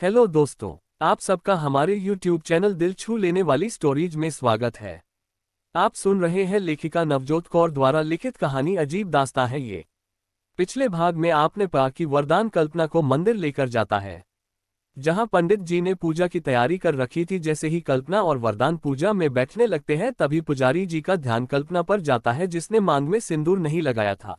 Hello दोस्तों, आप सबका हमारे YouTube चैनल दिल छू लेने वाली स्टोरीज में स्वागत है। आप सुन रहे हैं लेखिका नवजोत कौर द्वारा लिखित कहानी अजीब दास्तां है ये। पिछले भाग में आपने पढ़ा कि वरदान कल्पना को मंदिर लेकर जाता है, जहां पंडित जी ने पूजा की तैयारी कर रखी थी। जैसे ही कल्पना और वरदान पूजा में बैठने लगते हैं, तभी पुजारी जी का ध्यान कल्पना पर जाता है, जिसने मांग में सिंदूर नहीं लगाया था।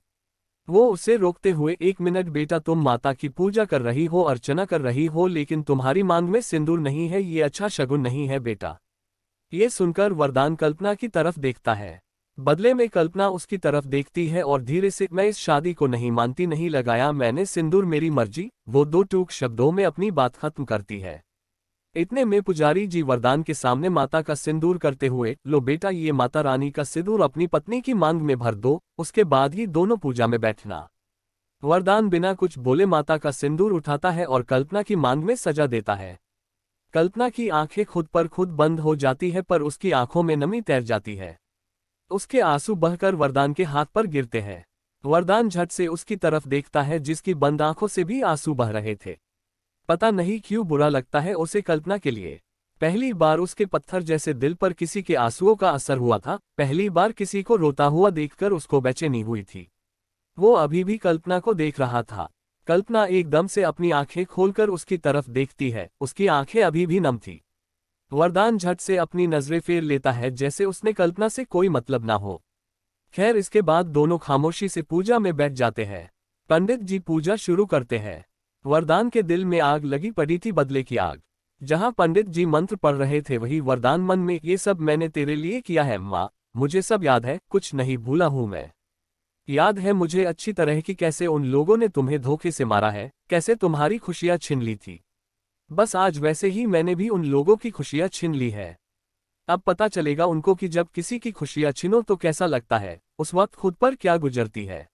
वो उसे रोकते हुए, 1 मिनट बेटा, तुम माता की पूजा कर रही हो, अर्चना कर रही हो, लेकिन तुम्हारी मांग में सिंदूर नहीं है, ये अच्छा शगुन नहीं है बेटा। ये सुनकर वरदान कल्पना की तरफ देखता है। बदले में कल्पना उसकी तरफ देखती है और धीरे से, मैं इस शादी को नहीं मानती, नहीं लगाया मैंने सिंदूर, मेरी मर्जी, वो दो टूक शब्दों में अपनी बात खत्म करती है। इतने में पुजारी जी वरदान के सामने माता का सिंदूर करते हुए, लो बेटा, ये माता रानी का सिंदूर अपनी पत्नी की मांग में भर दो, उसके बाद ही दोनों पूजा में बैठना। वरदान बिना कुछ बोले माता का सिंदूर उठाता है और कल्पना की मांग में सजा देता है। कल्पना की आंखें खुद पर खुद बंद हो जाती है, पर उसकी आंखों में नमी तैर जाती है। उसके आंसू बहकर वरदान के हाथ पर गिरते हैं। वरदान झट से उसकी तरफ देखता है, जिसकी बंद आंखों से भी आंसू बह रहे थे। पता नहीं क्यों बुरा लगता है उसे कल्पना के लिए। पहली बार उसके पत्थर जैसे दिल पर किसी के आंसुओं का असर हुआ था। पहली बार किसी को रोता हुआ देखकर उसको बेचैनी हुई थी। वो अभी भी कल्पना को देख रहा था। कल्पना एकदम से अपनी आंखें खोलकर उसकी तरफ देखती है। उसकी आंखें अभी भी नम थी। वरदान झट से अपनी नजरें फेर लेता है, जैसे उसने कल्पना से कोई मतलब ना हो। खैर, इसके बाद दोनों खामोशी से पूजा में बैठ जाते हैं। पंडित जी पूजा शुरू करते हैं। वरदान के दिल में आग लगी पड़ी थी, बदले की आग। जहां पंडित जी मंत्र पढ़ रहे थे, वही वरदान मन में, ये सब मैंने तेरे लिए किया है माँ, मुझे सब याद है, कुछ नहीं भूला हूं मैं। याद है मुझे अच्छी तरह कि कैसे उन लोगों ने तुम्हें धोखे से मारा है, कैसे तुम्हारी खुशियां छीन ली थी। बस आज वैसे ही मैंने भी उन लोगों की खुशियां छीन ली है। अब पता चलेगा उनको कि जब किसी की खुशियां छीनो तो कैसा लगता है, उस वक्त खुद पर क्या गुजरती है।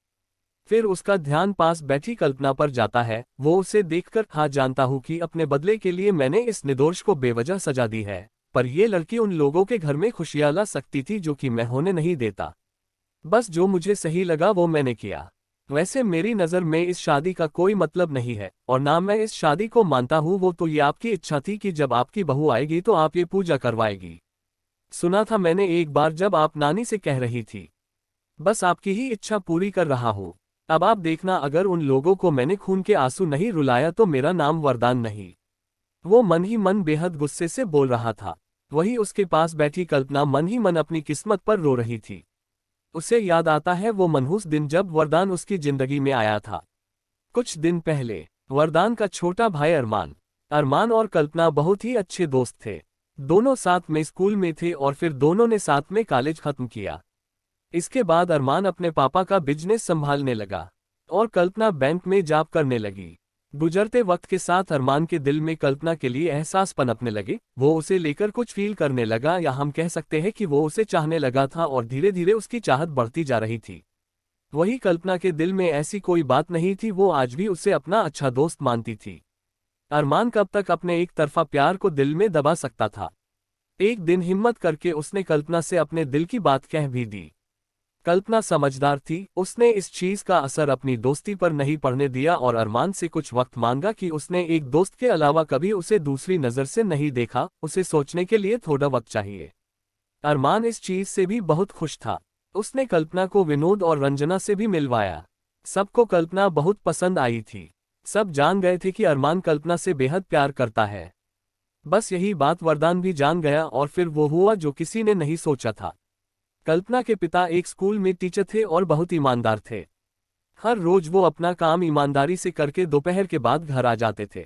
फिर उसका ध्यान पास बैठी कल्पना पर जाता है। वो उसे देखकर, हाँ जानता हूं कि अपने बदले के लिए मैंने इस निर्दोष को बेवजह सजा दी है, पर यह लड़की उन लोगों के घर में खुशियां ला सकती थी जो कि मैं होने नहीं देता। बस जो मुझे सही लगा वो मैंने किया। वैसे मेरी नज़र में इस शादी का कोई मतलब नहीं है, और ना मैं इस शादी को मानता हूँ। वो तो ये आपकी इच्छा थी कि जब आपकी बहू आएगी तो आप ये पूजा करवाएगी। सुना था मैंने एक बार, जब आप नानी से कह रही थी। बस आपकी ही इच्छा पूरी कर रहा हूँ। अब आप देखना, अगर उन लोगों को मैंने खून के आंसू नहीं रुलाया तो मेरा नाम वरदान नहीं। वो मन ही मन बेहद गुस्से से बोल रहा था। वही उसके पास बैठी कल्पना मन ही मन अपनी किस्मत पर रो रही थी। उसे याद आता है वो मनहूस दिन जब वरदान उसकी जिंदगी में आया था। कुछ दिन पहले वरदान का छोटा भाई अरमान अरमान और कल्पना बहुत ही अच्छे दोस्त थे। दोनों साथ में स्कूल में थे और फिर दोनों ने साथ में कॉलेज खत्म किया। इसके बाद अरमान अपने पापा का बिजनेस संभालने लगा और कल्पना बैंक में जॉब करने लगी। गुजरते वक्त के साथ अरमान के दिल में कल्पना के लिए एहसास पनपने लगे। वो उसे लेकर कुछ फील करने लगा, या हम कह सकते हैं कि वो उसे चाहने लगा था, और धीरे धीरे उसकी चाहत बढ़ती जा रही थी। वही कल्पना के दिल में ऐसी कोई बात नहीं थी। वो आज भी उसे अपना अच्छा दोस्त मानती थी। अरमान कब तक अपने एक तरफा प्यार को दिल में दबा सकता था। एक दिन हिम्मत करके उसने कल्पना से अपने दिल की बात कह भी दी। कल्पना समझदार थी। उसने इस चीज का असर अपनी दोस्ती पर नहीं पड़ने दिया और अरमान से कुछ वक्त मांगा कि उसने एक दोस्त के अलावा कभी उसे दूसरी नजर से नहीं देखा, उसे सोचने के लिए थोड़ा वक्त चाहिए। अरमान इस चीज से भी बहुत खुश था। उसने कल्पना को विनोद और रंजना से भी मिलवाया। सबको कल्पना बहुत पसंद आई थी। सब जान गए थे कि अरमान कल्पना से बेहद प्यार करता है। बस यही बात वरदान भी जान गया, और फिर वो हुआ जो किसी ने नहीं सोचा था। कल्पना के पिता एक स्कूल में टीचर थे और बहुत ईमानदार थे। हर रोज वो अपना काम ईमानदारी से करके दोपहर के बाद घर आ जाते थे।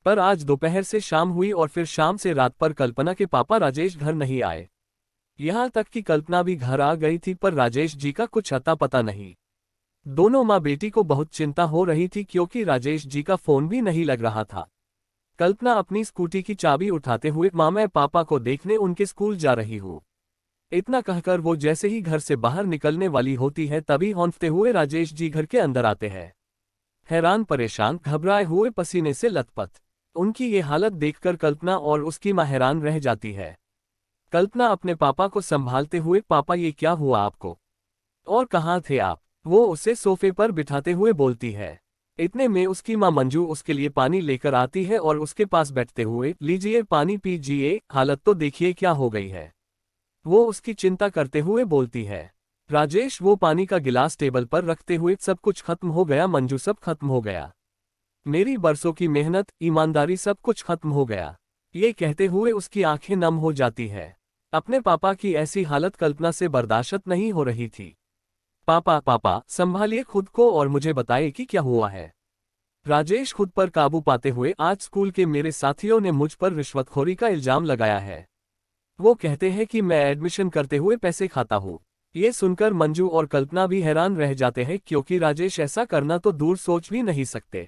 पर आज दोपहर से शाम हुई और फिर शाम से रात पर कल्पना के पापा राजेश घर नहीं आए। यहाँ तक कि कल्पना भी घर आ गई थी, पर राजेश जी का कुछ अता पता नहीं। दोनों माँ बेटी को बहुत चिंता हो रही थी, क्योंकि राजेश जी का फोन भी नहीं लग रहा था। कल्पना अपनी स्कूटी की चाबी उठाते हुए, माँ मैं पापा को देखने उनके स्कूल जा रही हूँ। इतना कहकर वो जैसे ही घर से बाहर निकलने वाली होती है, तभी हौंफते हुए राजेश जी घर के अंदर आते हैं। हैरान, परेशान, घबराए हुए, पसीने से लथपथ। उनकी ये हालत देखकर कल्पना और उसकी मां हैरान रह जाती है। कल्पना अपने पापा को संभालते हुए, पापा ये क्या हुआ आपको, और कहाँ थे आप? वो उसे सोफे पर बिठाते हुए बोलती है। इतने में उसकी माँ मंजू उसके लिए पानी लेकर आती है और उसके पास बैठते हुए, लीजिए पानी पीजिए, हालत तो देखिए क्या हो गई है। वो उसकी चिंता करते हुए बोलती है। राजेश वो पानी का गिलास टेबल पर रखते हुए, सब कुछ खत्म हो गया मंजू, सब खत्म हो गया। मेरी बरसों की मेहनत, ईमानदारी, सब कुछ खत्म हो गया। ये कहते हुए उसकी आंखें नम हो जाती है। अपने पापा की ऐसी हालत कल्पना से बर्दाश्त नहीं हो रही थी। पापा पापा संभालिए खुद को और मुझे बताइए कि क्या हुआ है। राजेश खुद पर काबू पाते हुए, आज स्कूल के मेरे साथियों ने मुझ पर रिश्वतखोरी का इल्जाम लगाया है। वो कहते हैं कि मैं एडमिशन करते हुए पैसे खाता हूँ। ये सुनकर मंजू और कल्पना भी हैरान रह जाते हैं, क्योंकि राजेश ऐसा करना तो दूर सोच भी नहीं सकते।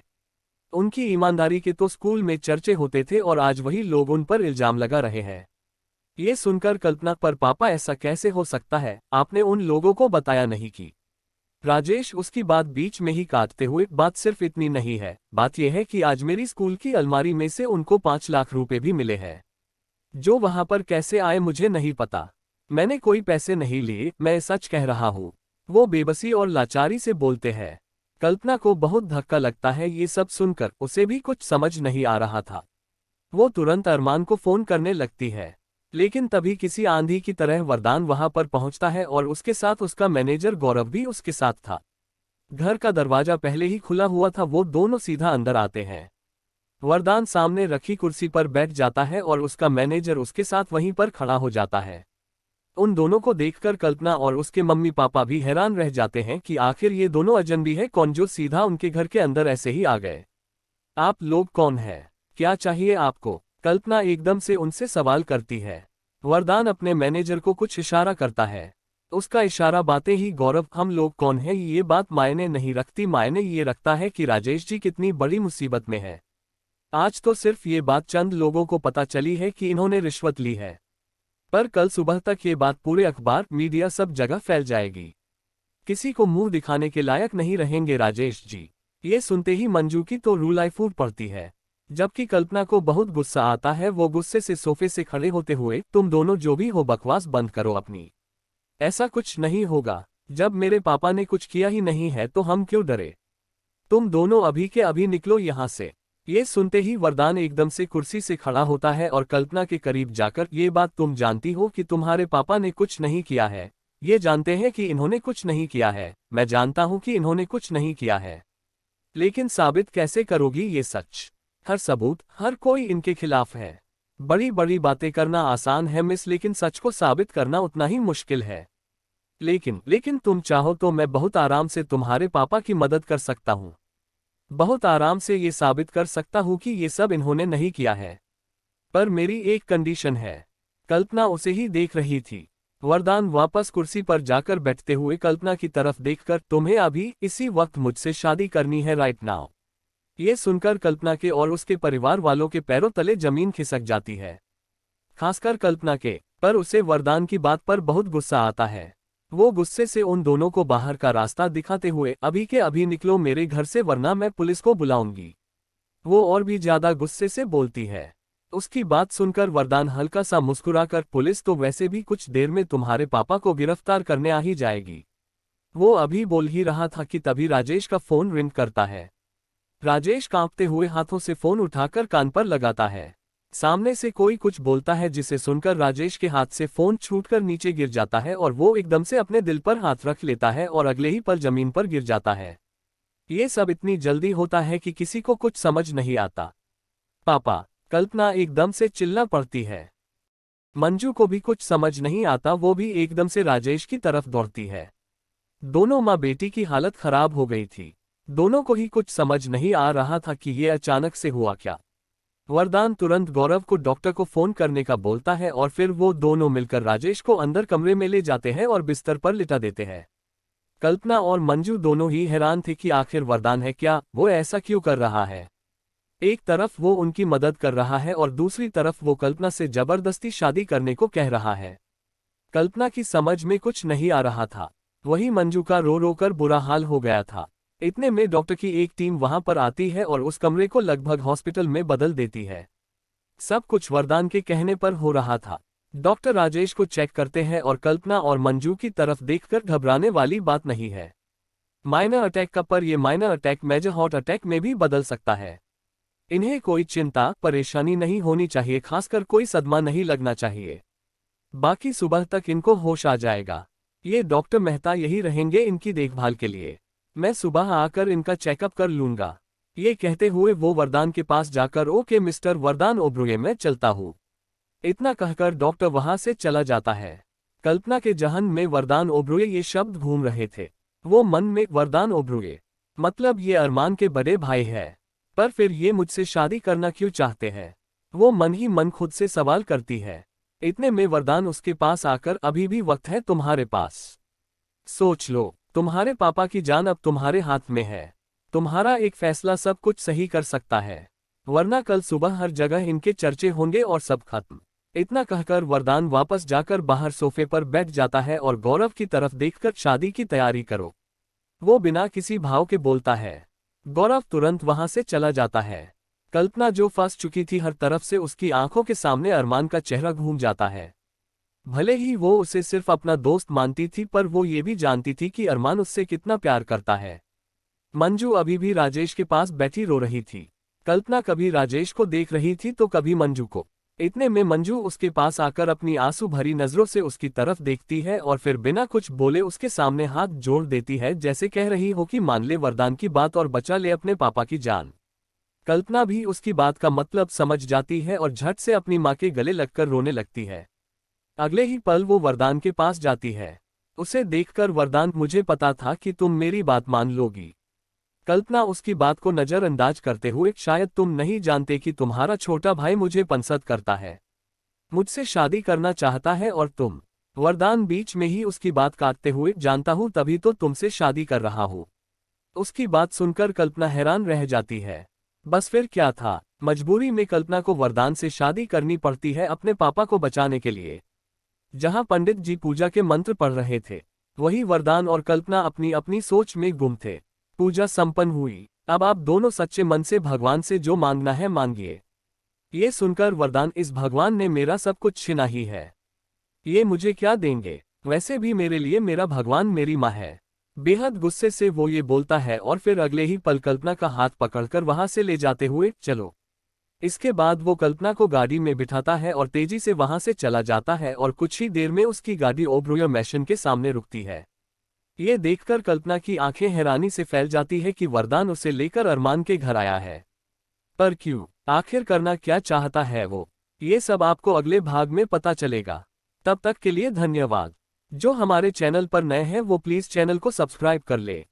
उनकी ईमानदारी के तो स्कूल में चर्चे होते थे और आज वही लोग उन पर इल्जाम लगा रहे हैं। ये सुनकर कल्पना, पर पापा ऐसा कैसे हो सकता है, आपने उन लोगों को बताया नहीं कि। राजेश उसकी बात बीच में ही काटते हुए, बात सिर्फ इतनी नहीं है, बात यह है कि आज मेरी स्कूल की अलमारी में से उनको 5 लाख रुपए भी मिले हैं। जो वहां पर कैसे आए मुझे नहीं पता। मैंने कोई पैसे नहीं लिए, मैं सच कह रहा हूँ। वो बेबसी और लाचारी से बोलते हैं। कल्पना को बहुत धक्का लगता है ये सब सुनकर, उसे भी कुछ समझ नहीं आ रहा था। वो तुरंत अरमान को फोन करने लगती है। लेकिन तभी किसी आंधी की तरह वरदान वहां पर पहुंचता है और उसके साथ उसका मैनेजर गौरव भी उसके साथ था। घर का दरवाजा पहले ही खुला हुआ था, वो दोनों सीधा अंदर आते हैं। वरदान सामने रखी कुर्सी पर बैठ जाता है और उसका मैनेजर उसके साथ वहीं पर खड़ा हो जाता है। उन दोनों को देखकर कल्पना और उसके मम्मी पापा भी हैरान रह जाते हैं कि आखिर ये दोनों अजनबी है कौन, जो सीधा उनके घर के अंदर ऐसे ही आ गए। आप लोग कौन है, क्या चाहिए आपको, कल्पना एकदम से उनसे सवाल करती है। वरदान अपने मैनेजर को कुछ इशारा करता है। उसका इशारा बातें ही गौरव, हम लोग कौन है ये बात मायने नहीं रखती, मायने ये रखता है कि राजेश जी कितनी बड़ी मुसीबत में है। आज तो सिर्फ ये बात चंद लोगों को पता चली है कि इन्होंने रिश्वत ली है, पर कल सुबह तक ये बात पूरे अखबार, मीडिया, सब जगह फैल जाएगी। किसी को मुंह दिखाने के लायक नहीं रहेंगे राजेश जी। ये सुनते ही मंजू की तो रूलाई फूट पड़ती है, जबकि कल्पना को बहुत गुस्सा आता है। वो गुस्से से सोफे से खड़े होते हुए, तुम दोनों जो भी हो बकवास बंद करो अपनी। ऐसा कुछ नहीं होगा, जब मेरे पापा ने कुछ किया ही नहीं है तो हम क्यों डरे। तुम दोनों अभी के अभी निकलो यहाँ से। ये सुनते ही वरदान एकदम से कुर्सी से खड़ा होता है और कल्पना के करीब जाकर, ये बात तुम जानती हो कि तुम्हारे पापा ने कुछ नहीं किया है। ये जानते हैं कि इन्होंने कुछ नहीं किया है, मैं जानता हूं कि इन्होंने कुछ नहीं किया है। लेकिन साबित कैसे करोगी ये सच। हर सबूत, हर कोई इनके खिलाफ है। बड़ी बड़ी बातें करना आसान है मिस, लेकिन सच को साबित करना उतना ही मुश्किल है। लेकिन तुम चाहो तो मैं बहुत आराम से तुम्हारे पापा की मदद कर सकता हूँ। बहुत आराम से ये साबित कर सकता हूँ कि ये सब इन्होंने नहीं किया है। पर मेरी एक कंडीशन है। कल्पना उसे ही देख रही थी। वरदान वापस कुर्सी पर जाकर बैठते हुए कल्पना की तरफ देखकर, तुम्हें अभी इसी वक्त मुझसे शादी करनी है, राइट नाउ। ये सुनकर कल्पना के और उसके परिवार वालों के पैरों तले जमीन खिसक जाती है। खासकर कल्पना के, पर उसे वरदान की बात पर बहुत गुस्सा आता है। वो गुस्से से उन दोनों को बाहर का रास्ता दिखाते हुए, अभी के अभी निकलो मेरे घर से वरना मैं पुलिस को बुलाऊंगी। वो और भी ज्यादा गुस्से से बोलती है। उसकी बात सुनकर वरदान हल्का सा मुस्कुराकर, पुलिस तो वैसे भी कुछ देर में तुम्हारे पापा को गिरफ्तार करने आ ही जाएगी। वो अभी बोल ही रहा था कि तभी राजेश का फोन रिंग करता है। राजेश कांपते हुए हाथों से फोन उठाकर कान पर लगाता है। सामने से कोई कुछ बोलता है, जिसे सुनकर राजेश के हाथ से फोन छूटकर नीचे गिर जाता है और वो एकदम से अपने दिल पर हाथ रख लेता है और अगले ही पल जमीन पर गिर जाता है। ये सब इतनी जल्दी होता है कि किसी को कुछ समझ नहीं आता। पापा, कल्पना एकदम से चिल्ला पड़ती है। मंजू को भी कुछ समझ नहीं आता, वो भी एकदम से राजेश की तरफ दौड़ती है। दोनों माँ बेटी की हालत खराब हो गई थी। दोनों को ही कुछ समझ नहीं आ रहा था कि ये अचानक से हुआ क्या। वरदान तुरंत गौरव को डॉक्टर को फोन करने का बोलता है और फिर वो दोनों मिलकर राजेश को अंदर कमरे में ले जाते हैं और बिस्तर पर लिटा देते हैं। कल्पना और मंजू दोनों ही हैरान थे कि आखिर वरदान है क्या, वो ऐसा क्यों कर रहा है। एक तरफ वो उनकी मदद कर रहा है और दूसरी तरफ वो कल्पना से जबरदस्ती शादी करने को कह रहा है। कल्पना की समझ में कुछ नहीं आ रहा था। वही मंजू का रो रो कर बुरा हाल हो गया था। इतने में डॉक्टर की एक टीम वहां पर आती है और उस कमरे को लगभग हॉस्पिटल में बदल देती है। सब कुछ वरदान के कहने पर हो रहा था। डॉक्टर राजेश को चेक करते हैं और कल्पना और मंजू की तरफ देखकर घबराने वाली बात नहीं है। माइनर अटैक का पर ये minor attack major heart attack में भी बदल सकता है। इन्हें कोई चिंता परेशानी नहीं होनी चाहिए, खासकर कोई सदमा नहीं लगना चाहिए। बाकी सुबह तक इनको होश आ जाएगा। ये डॉक्टर मेहता यही रहेंगे इनकी देखभाल के लिए। मैं सुबह आकर इनका चेकअप कर लूंगा। ये कहते हुए वो वरदान के पास जाकर ओके मिस्टर वरदान ओब्रोये, मैं चलता हूँ। इतना कहकर डॉक्टर वहां से चला जाता है। कल्पना के जहन में वरदान ओब्रोये ये शब्द घूम रहे थे। वो मन में वरदान ओब्रोये मतलब ये अरमान के बड़े भाई है, पर फिर ये मुझसे शादी करना क्यों चाहते हैं? वो मन ही मन खुद से सवाल करती है। इतने में वरदान उसके पास आकर अभी भी वक्त है तुम्हारे पास, सोच लो, तुम्हारे पापा की जान अब तुम्हारे हाथ में है। तुम्हारा एक फैसला सब कुछ सही कर सकता है, वरना कल सुबह हर जगह इनके चर्चे होंगे और सब खत्म। इतना कहकर वरदान वापस जाकर बाहर सोफे पर बैठ जाता है और गौरव की तरफ देखकर शादी की तैयारी करो, वो बिना किसी भाव के बोलता है। गौरव तुरंत वहां से चला जाता है। कल्पना जो फंस चुकी थी हर तरफ से उसकी आंखों के सामने अरमान का चेहरा घूम जाता है। भले ही वो उसे सिर्फ अपना दोस्त मानती थी, पर वो ये भी जानती थी कि अरमान उससे कितना प्यार करता है। मंजू अभी भी राजेश के पास बैठी रो रही थी। कल्पना कभी राजेश को देख रही थी तो कभी मंजू को। इतने में मंजू उसके पास आकर अपनी आंसू भरी नजरों से उसकी तरफ देखती है और फिर बिना कुछ बोले उसके सामने हाथ जोड़ देती है, जैसे कह रही हो कि मान ले वरदान की बात और बचा ले अपने पापा की जान। कल्पना भी उसकी बात का मतलब समझ जाती है और झट से अपनी माँ के गले लगकर रोने लगती है। अगले ही पल वो वरदान के पास जाती है। उसे देखकर वरदान, मुझे पता था कि तुम मेरी बात मान लोगी। कल्पना उसकी बात को नजरअंदाज करते हुए, शायद तुम नहीं जानते कि तुम्हारा छोटा भाई मुझे पसंद करता है, मुझसे शादी करना चाहता है और तुम। वरदान बीच में ही उसकी बात काटते हुए, जानता हूं तभी तो तुमसे शादी कर रहा हूं। उसकी बात सुनकर कल्पना हैरान रह जाती है। बस फिर क्या था, मजबूरी में कल्पना को वरदान से शादी करनी पड़ती है अपने पापा को बचाने के लिए। जहां पंडित जी पूजा के मंत्र पढ़ रहे थे, वही वरदान और कल्पना अपनी अपनी सोच में गुम थे। पूजा संपन्न हुई। अब आप दोनों सच्चे मन से भगवान से जो मांगना है मांगिए। ये सुनकर वरदान, इस भगवान ने मेरा सब कुछ छीना ही है, ये मुझे क्या देंगे? वैसे भी मेरे लिए मेरा भगवान मेरी माँ है। बेहद गुस्से से वो ये बोलता है और फिर अगले ही पल कल्पना का हाथ पकड़कर वहां से ले जाते हुए, चलो। इसके बाद वो कल्पना को गाड़ी में बिठाता है और तेजी से वहां से चला जाता है और कुछ ही देर में उसकी गाड़ी ओब्रोये मैंशन के सामने रुकती है। ये देखकर कल्पना की आंखें हैरानी से फैल जाती है कि वरदान उसे लेकर अरमान के घर आया है। पर क्यों? आखिर करना क्या चाहता है वो? ये सब आपको अगले भाग में पता चलेगा। तब तक के लिए धन्यवाद। जो हमारे चैनल पर नए हैं वो प्लीज चैनल को सब्सक्राइब कर ले।